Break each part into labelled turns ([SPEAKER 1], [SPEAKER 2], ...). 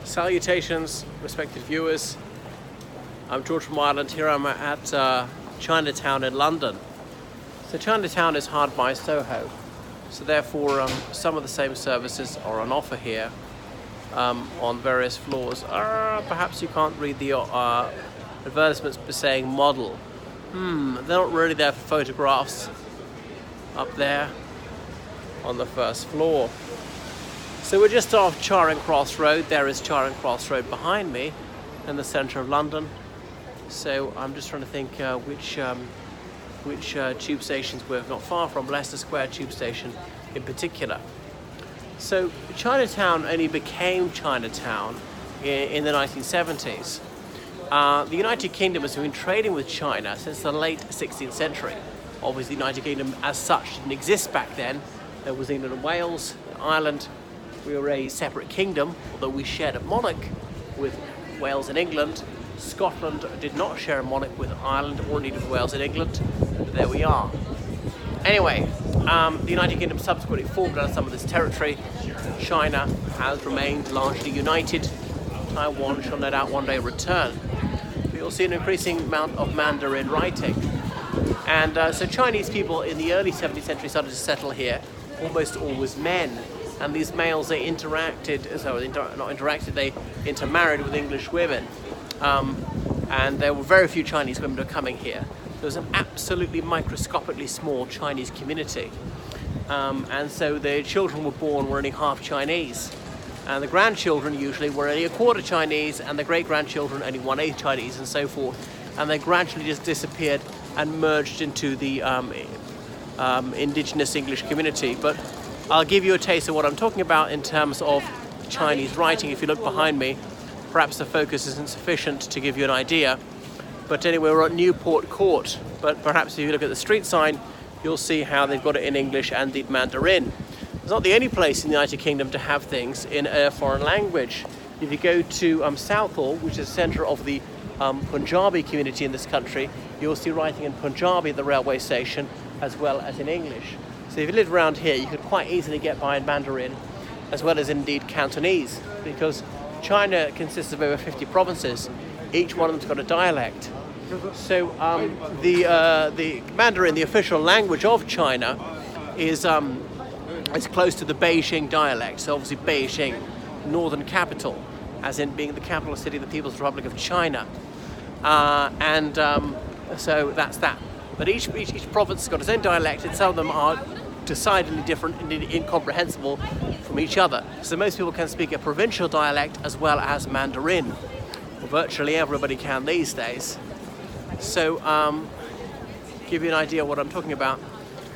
[SPEAKER 1] Salutations, respected viewers. I'm George from Ireland. Here I'm at Chinatown in London. So Chinatown is hard by Soho. So therefore some of the same services are on offer here on various floors. Perhaps you can't read the advertisements saying model. They're not really there for photographs up there on the first floor. So we're just off Charing Cross Road. There is Charing Cross Road behind me in the centre of London. So I'm just trying to think which tube stations we're not far from. Leicester Square tube station in particular. So Chinatown only became Chinatown in the 1970s. The United Kingdom has been trading with China since the late 16th century. Obviously the United Kingdom as such didn't exist back then. There was England and Wales, Ireland. We were a separate kingdom, although we shared a monarch with Wales and England. Scotland did not share a monarch with Ireland or indeed with Wales and England. But there we are. Anyway, the United Kingdom subsequently formed out of some of this territory. China has remained largely united. Taiwan shall no doubt one day return. You'll see an increasing amount of Mandarin writing. And so Chinese people in the early 17th century started to settle here, almost always men. And these males, they not interacted, they intermarried with English women. And there were very few Chinese women who were coming here. There was an absolutely microscopically small Chinese community. And so the children were only half Chinese. And the grandchildren usually were only a quarter Chinese, and the great-grandchildren only 1/8 Chinese, and so forth. And they gradually just disappeared and merged into the indigenous English community. But I'll give you a taste of what I'm talking about in terms of Chinese writing. If you look behind me, perhaps the focus isn't sufficient to give you an idea. But anyway, we're at Newport Court. But perhaps if you look at the street sign, you'll see how they've got it in English and in Mandarin. It's not the only place in the United Kingdom to have things in a foreign language. If you go to Southall, which is the centre of the Punjabi community in this country, you'll see writing in Punjabi at the railway station as well as in English. So if you live around here, you could quite easily get by in Mandarin as well as indeed Cantonese, because China consists of over 50 provinces. Each one of them's got a dialect. So the Mandarin, the official language of China, is close to the Beijing dialect. So obviously Beijing, northern capital, as in being the capital city of the People's Republic of China. So that's that. But each province has got its own dialect, and some of them are decidedly different and incomprehensible from each other. So most people can speak a provincial dialect as well as Mandarin. Well, virtually everybody can these days. So give you an idea of what I'm talking about.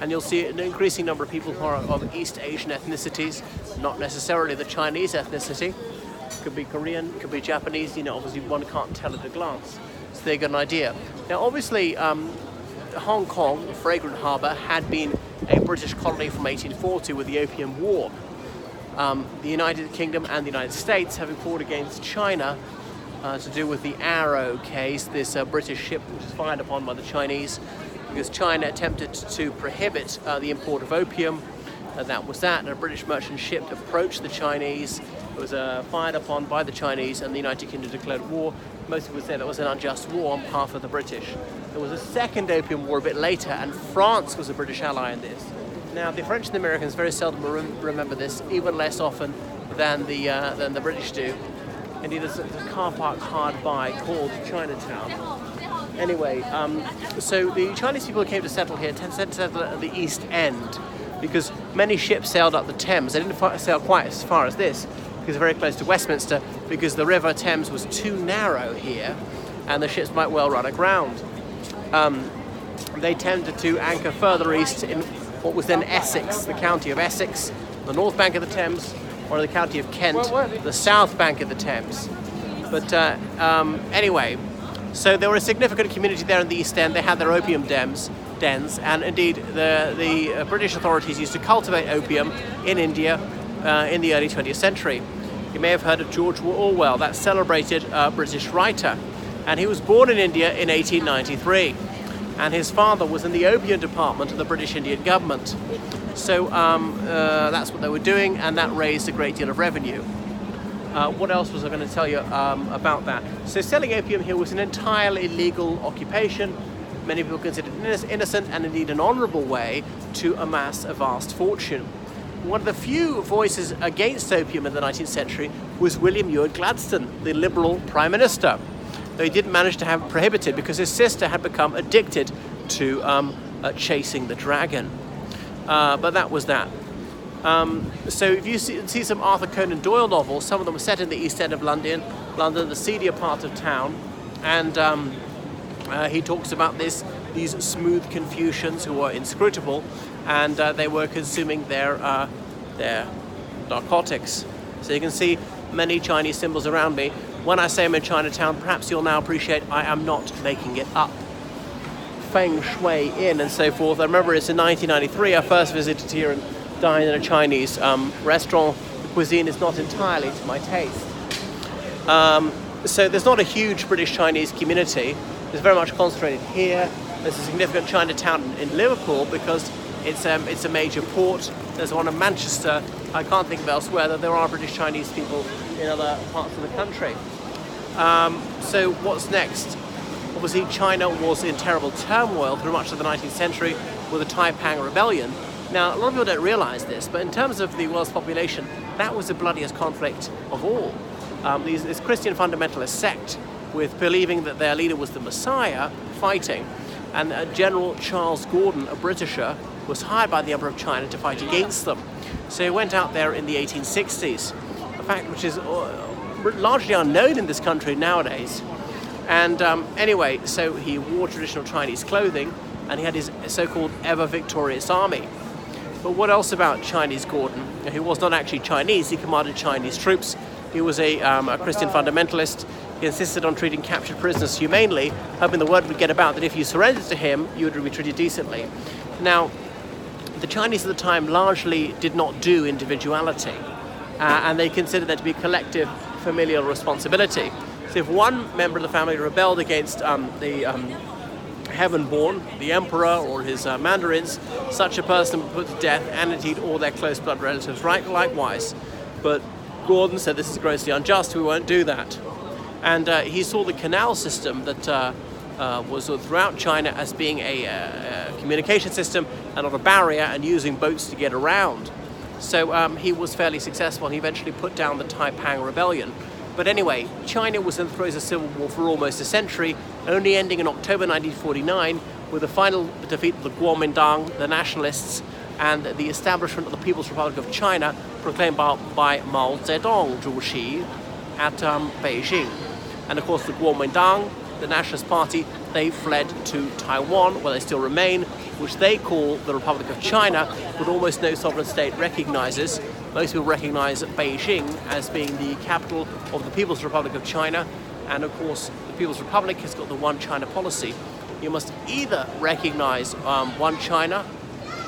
[SPEAKER 1] And you'll see an increasing number of people who are of East Asian ethnicities, not necessarily the Chinese ethnicity. Could be Korean, could be Japanese, obviously one can't tell at a glance. So they get an idea. Now obviously Hong Kong, the Fragrant Harbour, had been a British colony from 1840 with the Opium War. The United Kingdom and the United States having fought against China to do with the Arrow case, this British ship which was fired upon by the Chinese, because China attempted to prohibit the import of opium, and that was that. And a British merchant ship approached the Chinese. It was fired upon by the Chinese, and the United Kingdom declared war. Most people say that was an unjust war on behalf of the British. There was a second opium war a bit later, and France was a British ally in this. Now, the French and the Americans very seldom remember this, even less often than the British do. Indeed, there's a car park hard by called Chinatown. Anyway, so the Chinese people who came to settle here tend to settle at the East End, because many ships sailed up the Thames. They didn't sail quite as far as this, because they're very close to Westminster, because the River Thames was too narrow here, and the ships might well run aground. They tended to anchor further east in what was then Essex, the county of Essex, the north bank of the Thames, or the county of Kent, the south bank of the Thames. But anyway, so there were a significant community there in the East End. They had their opium dens, and indeed the British authorities used to cultivate opium in India in the early 20th century. You may have heard of George Orwell, that celebrated British writer, and he was born in India in 1893, and his father was in the opium department of the British Indian government. So that's what they were doing, and that raised a great deal of revenue. What else was I going to tell you about that? So selling opium here was an entirely legal occupation. Many people considered it innocent and indeed an honourable way to amass a vast fortune. One of the few voices against opium in the 19th century was William Ewart Gladstone, the Liberal Prime Minister, though he didn't manage to have it prohibited because his sister had become addicted to chasing the dragon. But that was that. So if you see some Arthur Conan Doyle novels, some of them are set in the East End of London, the seedier part of town, and he talks about these smooth Confucians who were inscrutable, and they were consuming their narcotics. So you can see many Chinese symbols around me. When I say I'm in Chinatown, perhaps you'll now appreciate I am not making it up. Feng Shui Inn and so forth. I remember it's in 1993 I first visited here and dined in a Chinese restaurant. The cuisine is not entirely to my taste. So there's not a huge British Chinese community. It's very much concentrated here. There's a significant Chinatown in Liverpool because it's a major port. There's one in Manchester. I can't think of elsewhere that there are British Chinese people in other parts of the country. So what's next? Obviously, China was in terrible turmoil through much of the 19th century with the Taiping Rebellion. Now, a lot of people don't realise this, but in terms of the world's population, that was the bloodiest conflict of all. This Christian fundamentalist sect, with believing that their leader was the Messiah, fighting, and General Charles Gordon, a Britisher, was hired by the Emperor of China to fight against them. So he went out there in the 1860s, a fact which is largely unknown in this country nowadays. And anyway, so he wore traditional Chinese clothing, and he had his so-called ever-victorious army. But what else about Chinese Gordon? He was not actually Chinese, he commanded Chinese troops. He was a Christian fundamentalist. He insisted on treating captured prisoners humanely, hoping the word would get about that if you surrendered to him, you would be treated decently. Now, the Chinese at the time largely did not do individuality, and they considered there to be collective familial responsibility. So if one member of the family rebelled against the heaven-born, the emperor or his mandarins, such a person would be put to death, and indeed all their close blood relatives, right? Likewise. But Gordon said this is grossly unjust, we won't do that. And he saw the canal system that was throughout China as being a communication system and not a barrier, and using boats to get around. So he was fairly successful. He eventually put down the Taiping Rebellion. But anyway, China was in the throes of civil war for almost a century, only ending in October 1949 with the final defeat of the Kuomintang, the nationalists, and the establishment of the People's Republic of China, proclaimed by Mao Zedong, Zhu at Beijing. And of course the Kuomintang, the Nationalist Party, they fled to Taiwan, where they still remain, which they call the Republic of China, but almost no sovereign state recognizes. Most people recognize Beijing as being the capital of the People's Republic of China, and of course the People's Republic has got the One China policy. You must either recognize One China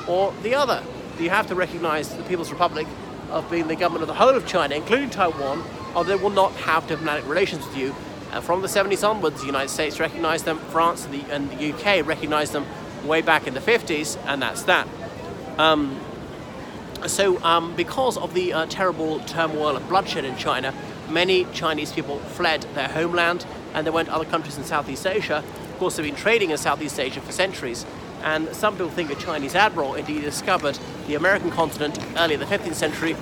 [SPEAKER 1] or the other. You have to recognize the People's Republic of being the government of the whole of China, including Taiwan, or they will not have diplomatic relations with you. From the 70s onwards, the United States recognized them, France and the UK recognized them way back in the 50s, and that's that. Because of the terrible turmoil and bloodshed in China, many Chinese people fled their homeland and they went to other countries in Southeast Asia. Of course, they've been trading in Southeast Asia for centuries, and some people think a Chinese admiral indeed discovered the American continent early in the 15th century,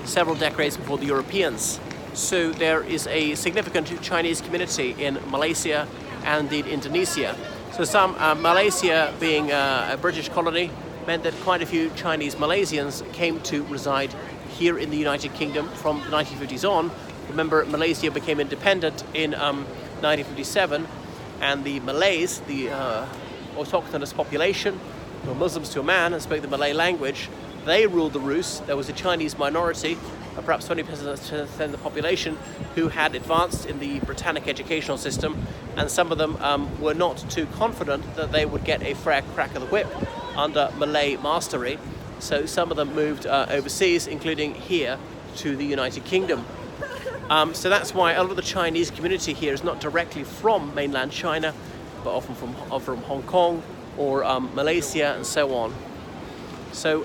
[SPEAKER 1] several decades before the Europeans. So there is a significant Chinese community in Malaysia and indeed Indonesia. So Malaysia being a British colony meant that quite a few Chinese Malaysians came to reside here in the United Kingdom from the 1950s on. Remember, Malaysia became independent in 1957, and the Malays, the autochthonous population, were Muslims to a man and spoke the Malay language. They ruled the roost. There was a Chinese minority, perhaps 20% of the population, who had advanced in the Britannic educational system, and some of them were not too confident that they would get a fair crack of the whip under Malay mastery. So some of them moved overseas, including here to the United Kingdom. So that's why a lot of the Chinese community here is not directly from mainland China, but often from Hong Kong or Malaysia and so on. So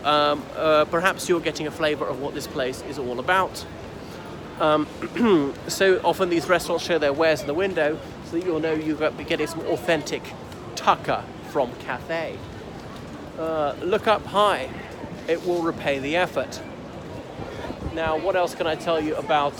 [SPEAKER 1] perhaps you're getting a flavour of what this place is all about. So often these restaurants show their wares in the window so that you'll know you're going to be getting some authentic tucker from Cathay. Look up high. It will repay the effort. Now, what else can I tell you about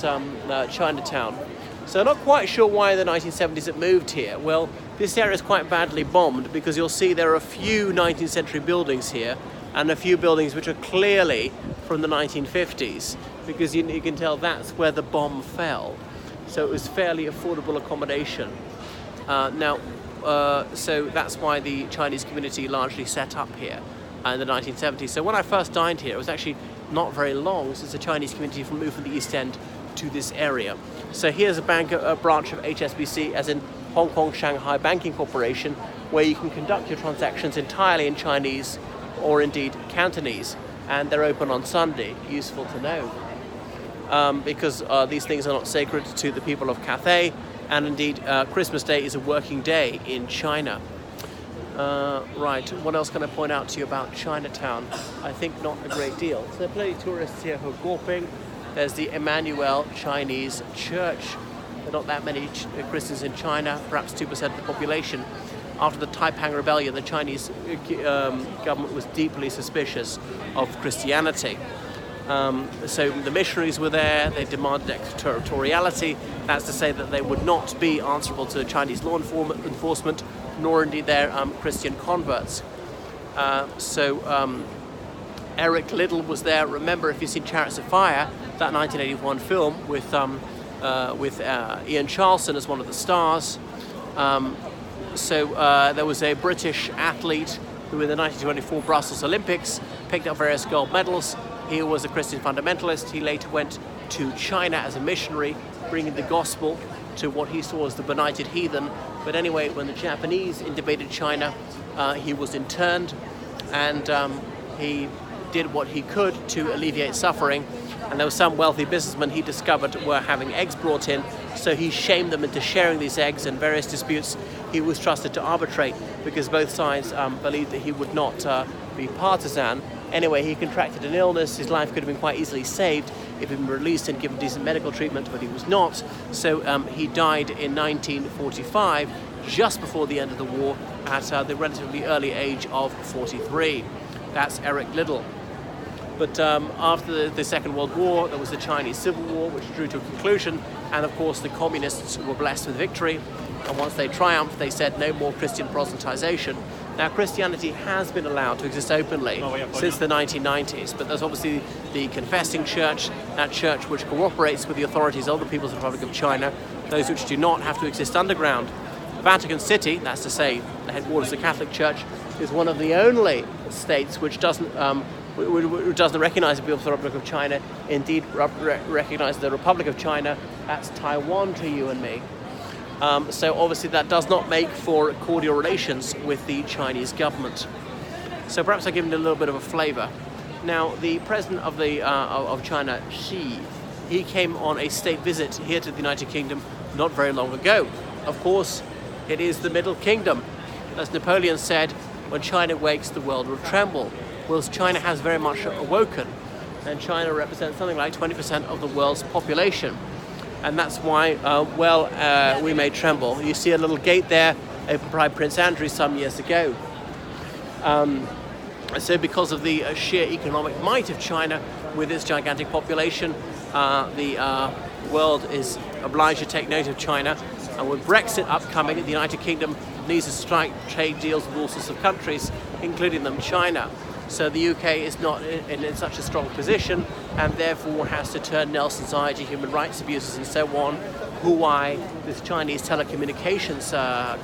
[SPEAKER 1] Chinatown? So not quite sure why in the 1970s it moved here. Well, this area is quite badly bombed because you'll see there are a few 19th century buildings here and a few buildings which are clearly from the 1950s, because you can tell that's where the bomb fell. So it was fairly affordable accommodation. So that's why the Chinese community largely set up here in the 1970s. So when I first dined here, it was actually not very long since the Chinese community moved from the East End to this area. So here's a branch of HSBC, as in Hong Kong Shanghai Banking Corporation, where you can conduct your transactions entirely in Chinese or indeed Cantonese, and they're open on Sunday. Useful to know, because these things are not sacred to the people of Cathay, and indeed Christmas Day is a working day in China. Right, what else can I point out to you about Chinatown? I think not a great deal. So there are plenty of tourists here who are gawping. There's the Emmanuel Chinese Church. There are not that many Christians in China, perhaps 2% of the population. After the Taiping Rebellion, the Chinese government was deeply suspicious of Christianity. So the missionaries were there. They demanded extraterritoriality. That's to say that they would not be answerable to Chinese law enforcement, nor indeed their Christian converts. Eric Liddell was there. Remember, if you've seen Chariots of Fire, that 1981 film with Ian Charleston as one of the stars. There was a British athlete who in the 1924 Brussels Olympics picked up various gold medals. He was a Christian fundamentalist. He later went to China as a missionary, bringing the gospel to what he saw as the benighted heathen. But anyway, when the Japanese invaded China, he was interned, and he did what he could to alleviate suffering. And there were some wealthy businessmen he discovered were having eggs brought in, so he shamed them into sharing these eggs. In various disputes he was trusted to arbitrate because both sides believed that he would not be partisan. Anyway, he contracted an illness. His life could have been quite easily saved if he'd been released and given decent medical treatment, but he was not. So he died in 1945, just before the end of the war, at the relatively early age of 43. That's Eric Liddell. But after the Second World War, there was the Chinese Civil War, which drew to a conclusion, and of course the communists were blessed with victory. And once they triumphed, they said no more Christian Protestantization. Now, Christianity has been allowed to exist openly since the 1990s, but there's obviously the confessing church, that church which cooperates with the authorities of the People's Republic of China. Those which do not have to exist underground. Vatican City, that's to say the headquarters of the Catholic Church, is one of the only states which doesn't recognize the People's Republic of China, indeed recognizes the Republic of China. That's Taiwan to you and me. So obviously that does not make for cordial relations with the Chinese government. So perhaps I've given it a little bit of a flavor. Now, the president of China, Xi, he came on a state visit here to the United Kingdom not very long ago. Of course, it is the Middle Kingdom. As Napoleon said, when China wakes, the world will tremble. Whilst China has very much awoken, and China represents something like 20% of the world's population. And that's why, we may tremble. You see a little gate there, opened by Prince Andrew some years ago. So because of the sheer economic might of China, with its gigantic population, the world is obliged to take note of China. And with Brexit upcoming, the United Kingdom needs to strike trade deals with all sorts of countries, including them China. So the UK is not in such a strong position, and therefore has to turn Nelson's eye to human rights abuses and so on. Huawei, this Chinese telecommunications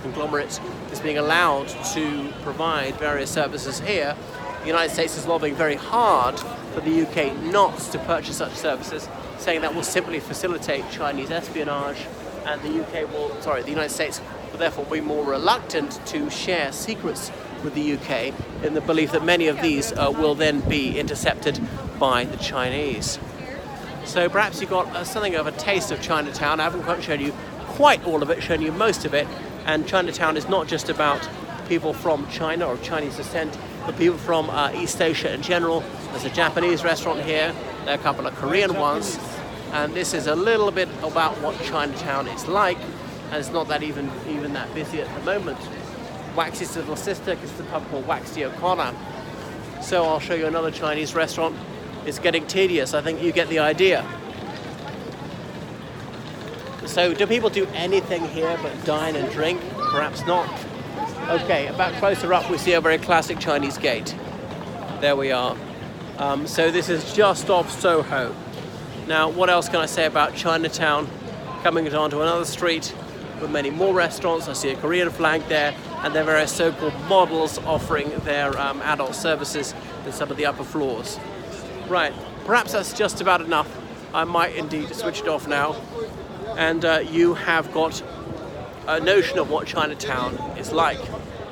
[SPEAKER 1] conglomerate, is being allowed to provide various services here. The United States is lobbying very hard for the UK not to purchase such services, saying that will simply facilitate Chinese espionage, and the United States will therefore be more reluctant to share secrets with the UK, in the belief that many of these will then be intercepted by the Chinese. So perhaps you got something of a taste of Chinatown. I haven't quite shown you quite all of it, shown you most of it. And Chinatown is not just about people from China or Chinese descent, but people from East Asia in general. There's a Japanese restaurant here, there are a couple of Korean ones, And this is a little bit about what Chinatown is like, and it's not that even that busy at the moment. Waxy's little sister is the pub called Waxy O'Connor. So I'll show you another Chinese restaurant. It's getting tedious, I think you get the idea. So do people do anything here but dine and drink? Perhaps not. Okay, about closer up we see a very classic Chinese gate. There we are. So this is just off Soho. Now, what else can I say about Chinatown? Coming onto another street with many more restaurants. I see a Korean flag there, and there are various so-called models offering their adult services in some of the upper floors. Right, perhaps that's just about enough. I might indeed switch it off now. And you have got a notion of what Chinatown is like.